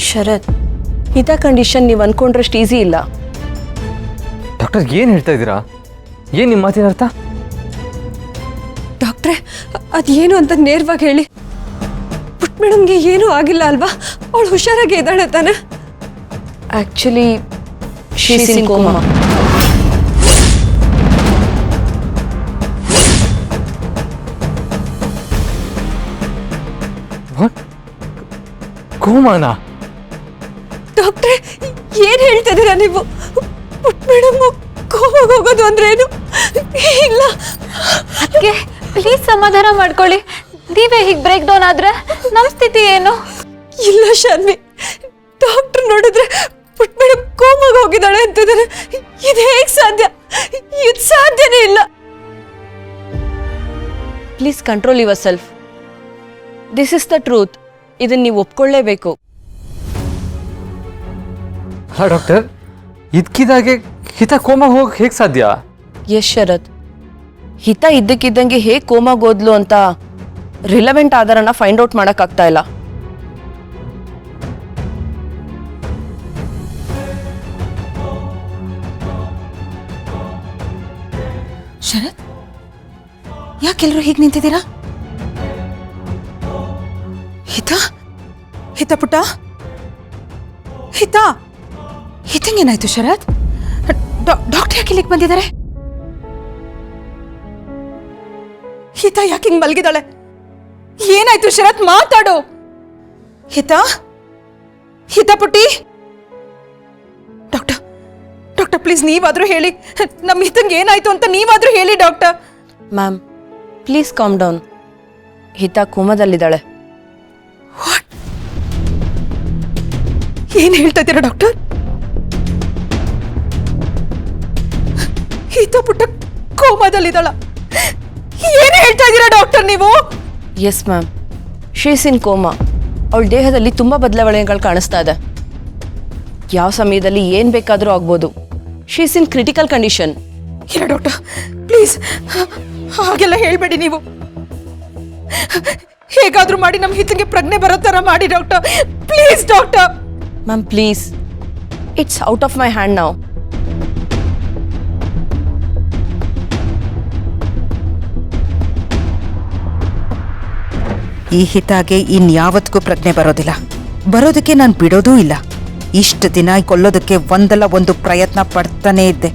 ಶರತ್, ಇಂಥ ಕಂಡೀಷನ್ ನೀವು ಅಂದ್ಕೊಂಡ್ರಷ್ಟು ಈಸಿ ಇಲ್ಲ. ಡಾಕ್ಟರ್ ಏನು ಹೇಳ್ತಾ ಇದ್ದೀರಾ? ಏನು ನಿಮ್ಮ ಮಾತಿನ ಅರ್ಥ? ಡಾಕ್ಟ್ರೆ, ಅದೇನು ಅಂತ ನೇರವಾಗಿ ಹೇಳಿ. ಪುಟ್ಟ ಮೇಡಮ್ಗೆ ಏನೂ ಆಗಿಲ್ಲ ಅಲ್ವಾ? ಅವಳು ಹುಷಾರಾಗಿ ಇದ್ದಾಳೆ ತಾನೆ? Actually she is in coma. ಕೋಮಾನಾ? ಡಾಕ್ಟ್ರೆ, ಏನು ಹೇಳ್ತಾ ಇದ್ದೀರಾ ನೀವು? ಪುಟ್ಟ ಮೇಡಮ್ ಕೋಮಾಗೆ ಹೋಗೋದು ಅಂದ್ರೆ ಏನು? ಇಲ್ಲ. ಅದಕ್ಕೆ ಪ್ಲೀಸ್ ಸಮಾಧಾನ ಮಾಡ್ಕೊಳ್ಳಿ. ನೀವೇ ಹೀಗೆ ಬ್ರೇಕ್ ಡೌನ್ ಆದ್ರೆ ನಮ್ಮ ಸ್ಥಿತಿ ಏನು? ಇಲ್ಲ ಶಾನ್ವಿ, ಡಾಕ್ಟರ್ ನೋಡಿದ್ರೆ ಪುಟ್ಟ ಮೇಡಮ್ ಕೋಮಾಗೆ ಹೋಗಿದ್ದಾಳೆ ಅಂತಿದ್ದಾರೆ. ಇದು ಹೇಗೆ ಸಾಧ್ಯ? ಇದು ಸಾಧ್ಯನೇ ಇಲ್ಲ. Please control your self. This is the truth. ಇದನ್ನ ನೀವು ಒಪ್ಕೊಳ್ಳೇಬೇಕು. ಹಾ ಡಾಕ್ಟರ್, ಇದಕ್ಕಿದಾಗೆ ಹಿತ ಕೋಮಾಗ ಹೋಗಿ ಹೇಗೆ ಸಾಧ್ಯ? ಎಸ್ ಶರತ್, ಹಿತ ಇದ್ದಕ್ಕಿದ್ದಂಗೆ ಹೇಗೆ ಕೋಮಾಗೋದ್ಲು ಅಂತ ರಿಲೆವೆಂಟ್ ಆಧಾರನ ಫೈಂಡ್ ಔಟ್ ಮಾಡೋಕ್ಕಾಗ್ತಾ ಇಲ್ಲ. ಶರತ್, ಯಾಕೆಲ್ಲರೂ ಹೀಗೆ ನಿಂತಿದ್ದೀರಾ? ಹಿತ ಹಿತ ಪುಟ್ಟ, ಹಿತ ಹಿತಂಗೇನಾಯ್ತು ಶರತ್? ಡಾಕ್ಟರ್ ಯಾಕೆ ಇಲ್ಲಿಗೆ ಬಂದಿದ್ದಾರೆ? ಹಿತ ಯಾಕೆ ಹಿಂಗ್ ಮಲಗಿದಾಳೆ? ಏನಾಯ್ತು ಶರತ್? ಮಾತಾಡು. ಹಿತ ಹಿತ ಪುಟ್ಟಿ, ಡಾಕ್ಟರ್ ಡಾಕ್ಟರ್ ಪ್ಲೀಸ್ ನೀವಾದ್ರೂ ಹೇಳಿ, ನಮ್ಮ ಹಿತಂಗೆ ಏನಾಯ್ತು ಅಂತ ನೀವಾದ್ರೂ ಹೇಳಿ doctor. Ma'am please calm down. ಹಿತ ಕೋಮಾದಲ್ಲಿದ್ದಾಳೆ. ಏನ್ ಹೇಳ್ತಾ ಇದ್ದೀರಾ ಡಾಕ್ಟರ್? ಹಿತ ಪುಟ್ಟ ಕೋಮಾದಲ್ಲಿದ್ದಾಳ? ಏನ್ ಹೇಳ್ತಾ ಇದ್ದೀರಾ ಡಾಕ್ಟರ್ ನೀವು? Yes ma'am, she is in coma. ಅವಳ ದೇಹದಲ್ಲಿ ತುಂಬ ಬದಲಾವಣೆಗಳು ಕಾಣಿಸ್ತಾ ಇದೆ. ಯಾವ ಸಮಯದಲ್ಲಿ ಏನು ಬೇಕಾದರೂ ಆಗ್ಬೋದು. She is in critical condition. ಇಲ್ಲ ಡಾಕ್ಟರ್ ಪ್ಲೀಸ್, ಹಾಗೆಲ್ಲ ಹೇಳ್ಬೇಡಿ ನೀವು. ಹೇಗಾದ್ರೂ ಮಾಡಿ ನಮ್ಮ ಹಿತಂಗೆ ಪ್ರಜ್ಞೆ ಬರೋ ಥರ ಮಾಡಿ doctor, please doctor. Ma'am please, it's out of my hand now. ಈ ಹಿತಾಗೆ ಇನ್ಯಾವತ್ತಿಗೂ ಪ್ರಜ್ಞೆ ಬರೋದಿಲ್ಲ. ಬರೋದಕ್ಕೆ ನಾನು ಬಿಡೋದೂ ಇಲ್ಲ. ಇಷ್ಟು ದಿನ ಕೊಲ್ಲೋದಕ್ಕೆ ಒಂದಲ್ಲ ಒಂದು ಪ್ರಯತ್ನ ಪಡ್ತಾನೇ ಇದ್ದೆ.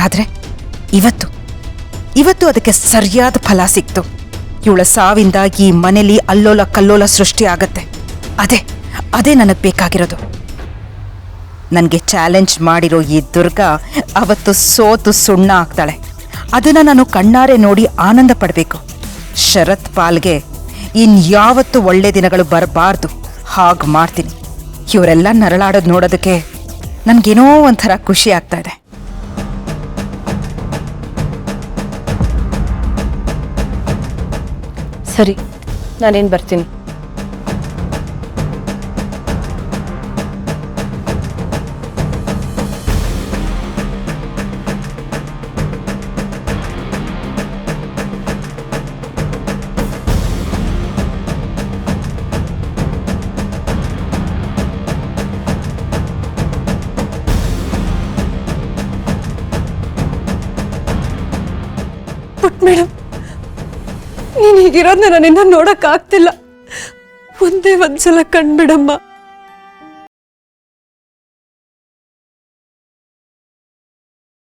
ಆದರೆ ಇವತ್ತು ಅದಕ್ಕೆ ಸರಿಯಾದ ಫಲ ಸಿಕ್ತು. ಇವಳ ಸಾವಿಂದ ಈ ಮನೇಲಿ ಅಲ್ಲೋಲ ಕಲ್ಲೋಲ ಸೃಷ್ಟಿ ಆಗತ್ತೆ. ಅದೇ ನನಗೆ ಬೇಕಾಗಿರೋದು. ನನಗೆ ಚಾಲೆಂಜ್ ಮಾಡಿರೋ ಈ ದುರ್ಗಾ ಅವತ್ತು ಸೋತು ಸುಣ್ಣ ಆಗ್ತಾಳೆ. ಅದನ್ನು ನಾನು ಕಣ್ಣಾರೆ ನೋಡಿ ಆನಂದ ಪಡಬೇಕು. ಶರತ್ ಪಾಲ್ಗೆ ಇನ್ಯಾವತ್ತೂ ಒಳ್ಳೆ ದಿನಗಳು ಬರಬಾರ್ದು. ಹಾಗೆ ಮಾಡ್ತೀನಿ. ಇವರೆಲ್ಲ ನರಳಾಡೋದು ನೋಡೋದಕ್ಕೆ ನನಗೇನೋ ಒಂಥರ ಖುಷಿ ಆಗ್ತಾ ಇದೆ. ಸರಿ, ನಾನೇನು ಬರ್ತೀನಿ. ಮೇಡಮ್, ನೀನು ಹೀಗಿರೋದನ್ನ ನನ್ನಿಂದ ನೋಡಕ್ಕಾಗ್ತಿಲ್ಲ. ಒಂದೇ ಒಂದ್ಸಲ ಕಣ್ಬಿಡಮ್ಮ.